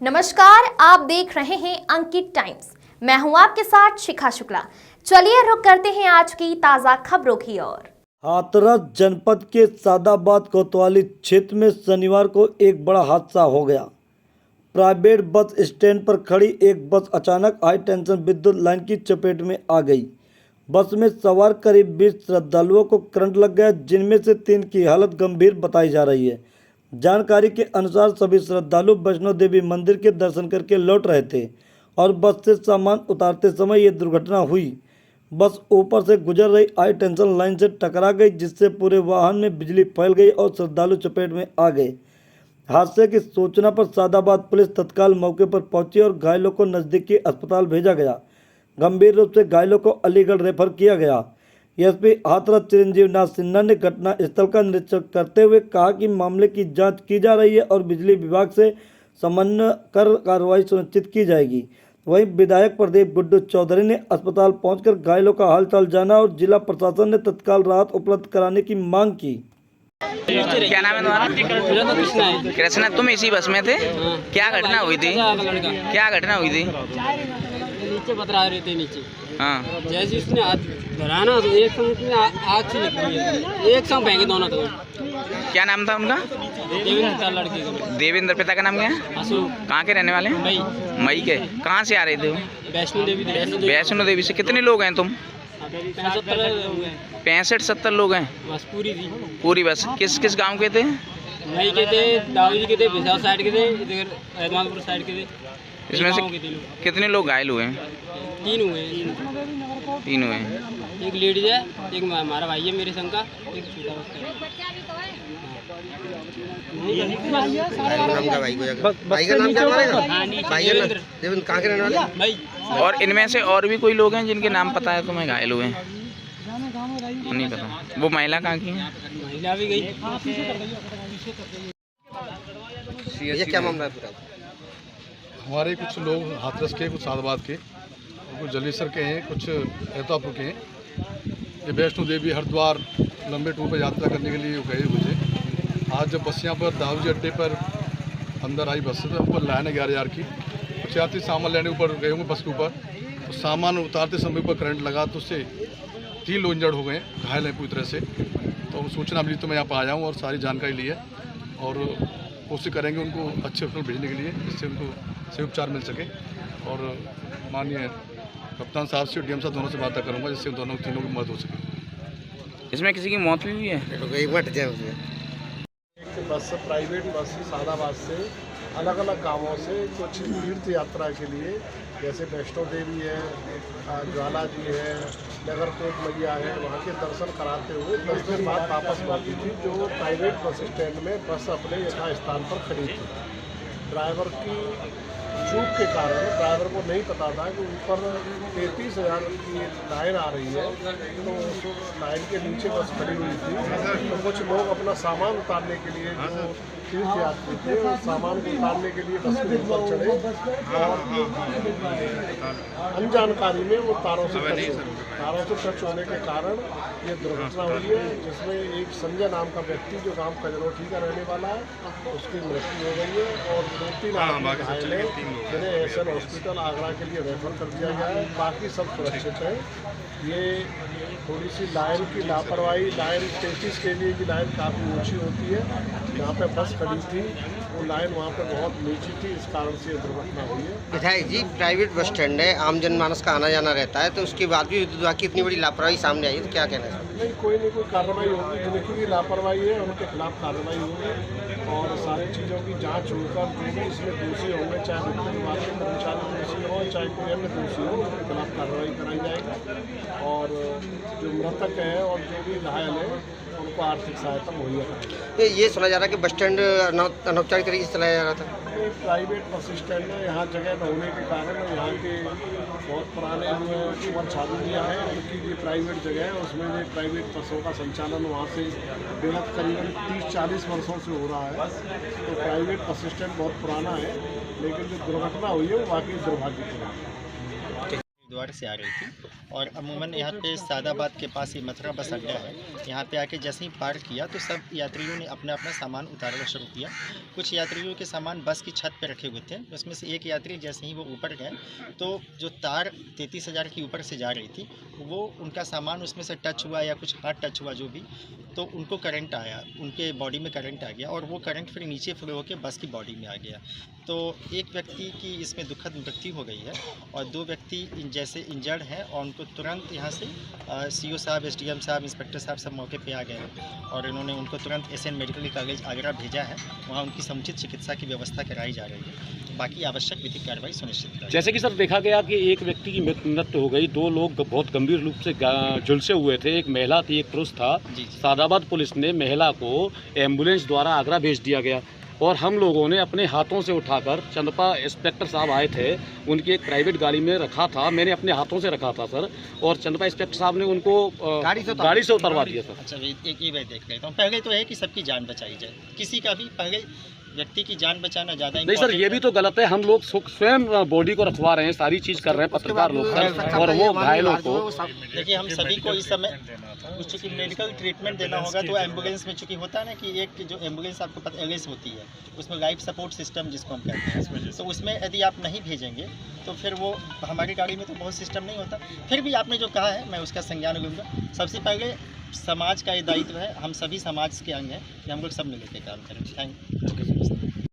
नमस्कार, आप देख रहे हैं अंकित टाइम्स। मैं हूं आपके साथ शिखा शुक्ला। चलिए रुक करते हैं आज की ताजा खबरों की ओर। हाथरस जनपद के सादाबाद कोतवाली क्षेत्र में शनिवार को एक बड़ा हादसा हो गया। प्राइवेट बस स्टैंड पर खड़ी एक बस अचानक हाई टेंशन विद्युत लाइन की चपेट में आ गई। बस में सवार करीब 20 श्रद्धालुओं को करंट लग गया, जिनमें से 3 की हालत गंभीर बताई जा रही है। जानकारी के अनुसार सभी श्रद्धालु वैष्णो देवी मंदिर के दर्शन करके लौट रहे थे और बस से सामान उतारते समय ये दुर्घटना हुई। बस ऊपर से गुजर रही हाई टेंशन लाइन से टकरा गई, जिससे पूरे वाहन में बिजली फैल गई और श्रद्धालु चपेट में आ गए। हादसे की सूचना पर सादाबाद पुलिस तत्काल मौके पर पहुंची और घायलों को नजदीकी अस्पताल भेजा गया। गंभीर रूप से घायलों को अलीगढ़ रेफर किया गया। एसपी हाथरस चिरंजीव नाथ सिन्हा ने घटना स्थल का निरीक्षण करते हुए कहा कि मामले की जांच की जा रही है और बिजली विभाग से समन्वय कर कार्रवाई सुनिश्चित की जाएगी। वहीं विधायक प्रदीप गुड्डू चौधरी ने अस्पताल पहुंचकर घायलों का हालचाल जाना और जिला प्रशासन ने तत्काल राहत उपलब्ध कराने की मांग की। क्या नाम है तुम्हारा? मेरा तो कृष्णा है। कृष्णा, तुम इसी बस में थे? क्या घटना हुई थी? क्या घटना हुई थी? नीचे बतरा रहे थे नीचे। हाँ, जैसे उसने हाथ धरा ना तो एक संग उसने आग से निकली है, एक संग फेंके दोनों तो। क्या नाम था उनका? देवेंद्र था लड़के का। देवेंद्र। पिता का नाम क्या है? अशोक। कहाँ के रहने वाले हैं? मई के। कहाँ से आ रहे थे वो? वैष्णो देवी। वैष्णो देवी से। कितने लोग हैं तुम? 65-70 लोग हैं। बस पूरी थी। पूरी बस। किस किस गांव के थे? मई के थे, दाऊदी के थे, बिसाव साइड के थे, इधर रहमानपुर साइड के थे। इसमें से कितने लोग घायल हुए हैं? 3 हुए। 3 हुए हैं। एक लेडीज है, एक हमारा भाई है मेरे संग का, एक छोटा बच्चा भाई का नाम क्या पड़ेगा? देवेंद्र। देवेंद्र कहाँ के रहने वाले? भाई। और इनमें से और भी कोई लोग हैं जिनके नाम पता है तुम्हें घायल हुए हैं? नहीं पता। वो महिला कहाँ की है? महिला भी गई। ये क्या मामला है पूरा? हमारे कुछ लोग हाथरस के, कुछ सादाबाद के, कुछ जलेसर के हैं, कुछ एहतापुर के हैं। ये वैष्णो देवी हरिद्वार लंबे टूर पर यात्रा करने के लिए गए हुए थे। आज जब बस यहाँ पर दाऊदी अड्डे पर अंदर आई बस, तो ऊपर लाइन है 11,000 की। कुछ यात्री सामान लेने ऊपर गए होंगे बस के ऊपर, तो सामान उतारते समय ऊपर करंट लगा, तो उससे 3 लोग इंजर्ड हो गए, घायल हैं पूरी तरह से। तो सूचना मिली तो मैं यहाँ पर आया हूँ और सारी जानकारी ली है और कोशिश करेंगे उनको अच्छे हॉस्पिटल भेजने के लिए, जिससे उनको सही उपचार मिल सके। और माननीय कप्तान साहब से, डीएम साहब दोनों से बात करूँगा, जिससे दोनों तीनों की मदद हो सके। इसमें किसी की मौत भी हुई है? एक बस प्राइवेट बस सादाबाद से अलग अलग गांवों से कुछ तीर्थ यात्रा के लिए, जैसे वैष्णो देवी है, ज्वाला जी है, नगरकोट मैया है, वहाँ के दर्शन कराते हुए 10 दिन बाद वापस लौटी थी। जो प्राइवेट बस स्टैंड में बस अपने यथा स्थान पर खड़ी थी। ड्राइवर की चूक के कारण ड्राइवर को नहीं पता था कि ऊपर 33,000 की लाइन आ रही है, तो उस लाइन के नीचे बस खड़ी हुई थी। तो कुछ लोग अपना सामान उतारने के लिए, जो तीर्थ यात्री थे, उस सामान को उतारने के लिए बस के ऊपर चढ़े और अनजानकारी में वो तारों से टच होने के कारण ये दुर्घटना हुई है, जिसमें एक संजय नाम का व्यक्ति जो गांव कजरोठी का रहने वाला है, उसकी मृत्यु हो गई है और 2-3 आदमी घायल हैं, जिन्हें एसएन हॉस्पिटल आगरा के लिए रेफर कर दिया गया है। बाकी सब सुरक्षित है। ये थोड़ी सी लाइन की लापरवाही, लाइन 33 kV की लाइन काफ़ी ऊंची होती है, जहाँ पे बस खड़ी थी वो लाइन वहाँ पे बहुत नीची थी, इस कारण से ये दुर्घटना हुई है। विधायक जी, प्राइवेट बस स्टैंड है, आम जनमानस का आना जाना रहता है, तो उसके बाद भी विद्युत विभाग की इतनी बड़ी लापरवाही सामने आई है, तो क्या कहना है? नहीं, कोई कार्रवाई होगी, जिनकी भी लापरवाही है उनके खिलाफ कार्रवाई होगी और सारी चीज़ों की जांच होकर जो भी इसमें दोषी होंगे, चाहे विद्युत विभाग के कर्मचारी दोषी हो, चाहे कोई अन्य दोषी हो, उनके खिलाफ कार्रवाई कराई जाएगी और जो मृतक है और जो भी घायल है उनको आर्थिक सहायता मुहैया कराई। ये सुना जा रहा है कि बस स्टैंड अनौपचारिक तरीके से चलाया जा रहा था। प्राइवेट बस स्टैंड है, यहाँ जगह न होने के कारण यहाँ के बहुत पुराने जो कुंवर छावनियाँ हैं, उनकी ये प्राइवेट जगह है, उसमें ये प्राइवेट बसों का संचालन वहाँ से बेहद करीबन 30-40 वर्षों से हो रहा है। तो प्राइवेट बस स्टैंड बहुत पुराना है, लेकिन जो दुर्घटना हुई है वो वाकई दुर्भाग्यपूर्ण है। द्वार से आ रही थी और अमूमन यहाँ पे सादाबाद के पास ये मथुरा बस अड्डा है। यहाँ पे आके जैसे ही पार किया तो सब यात्रियों ने अपना अपना सामान उतारना शुरू किया। कुछ यात्रियों के सामान बस की छत पे रखे हुए थे, उसमें से एक यात्री जैसे ही वो ऊपर गए तो जो तार 33,000 की ऊपर से जा रही थी वो उनका सामान उसमें से टच हुआ या कुछ हाथ टच हुआ जो भी, तो उनको करंट आया, उनके बॉडी में करंट आ गया और वो करंट फिर नीचे फ्लो होकर बस की बॉडी में आ गया। तो एक व्यक्ति की इसमें दुखद मृत्यु हो गई है और 2 व्यक्ति जैसे इंजर्ड हैं और उनको तुरंत यहाँ से सीओ साहब, एसडीएम साहब, इंस्पेक्टर साहब सब मौके पे आ गए हैं और इन्होंने उनको तुरंत एसएन मेडिकल कॉलेज आगरा भेजा है। वहाँ उनकी समुचित चिकित्सा की व्यवस्था कराई जा रही है, बाकी आवश्यक विधिक कार्रवाई सुनिश्चित कराई। जैसे कि सर देखा गया कि एक व्यक्ति की मृत्यु हो गई, 2 लोग बहुत गंभीर रूप से झुलसे हुए थे, एक महिला थी एक पुरुष था। सादाबाद पुलिस ने महिला को एम्बुलेंस द्वारा आगरा भेज दिया गया और हम लोगों ने अपने हाथों से उठाकर, चंदपा इंस्पेक्टर साहब आए थे, उनकी एक प्राइवेट गाड़ी में रखा था, मैंने अपने हाथों से रखा था सर, और चंदपा इंस्पेक्टर साहब ने उनको गाड़ी से उतरवा दिया सर। अच्छा, एक ये मैं देख लेता हूँ। पहले तो है कि सबकी जान बचाई जाए, किसी का भी पहले व्यक्ति की जान बचाना ज़्यादा नहीं सर, ये भी तो गलत है। हम लोग स्वयं बॉडी को रखवा रहे हैं, सारी चीज़ कर रहे हैं, पत्रकार लोग और वो घायलों को। देखिए, हम सभी को इस समय चूँकि मेडिकल ट्रीटमेंट देना होगा तो एम्बुलेंस में चूँकि होता है ना कि एक जो एम्बुलेंस आपको पता एलएस होती है, उसमें लाइफ सपोर्ट सिस्टम जिसको हम कहते हैं, तो उसमें यदि आप नहीं भेजेंगे तो फिर वो हमारी गाड़ी में तो बहुत सिस्टम नहीं होता। फिर भी आपने जो कहा है मैं उसका संज्ञान लूँगा। सबसे पहले समाज का ये दायित्व है, हम सभी समाज के अंग हैं कि हम लोग सब मिलकर काम करें। Thank you.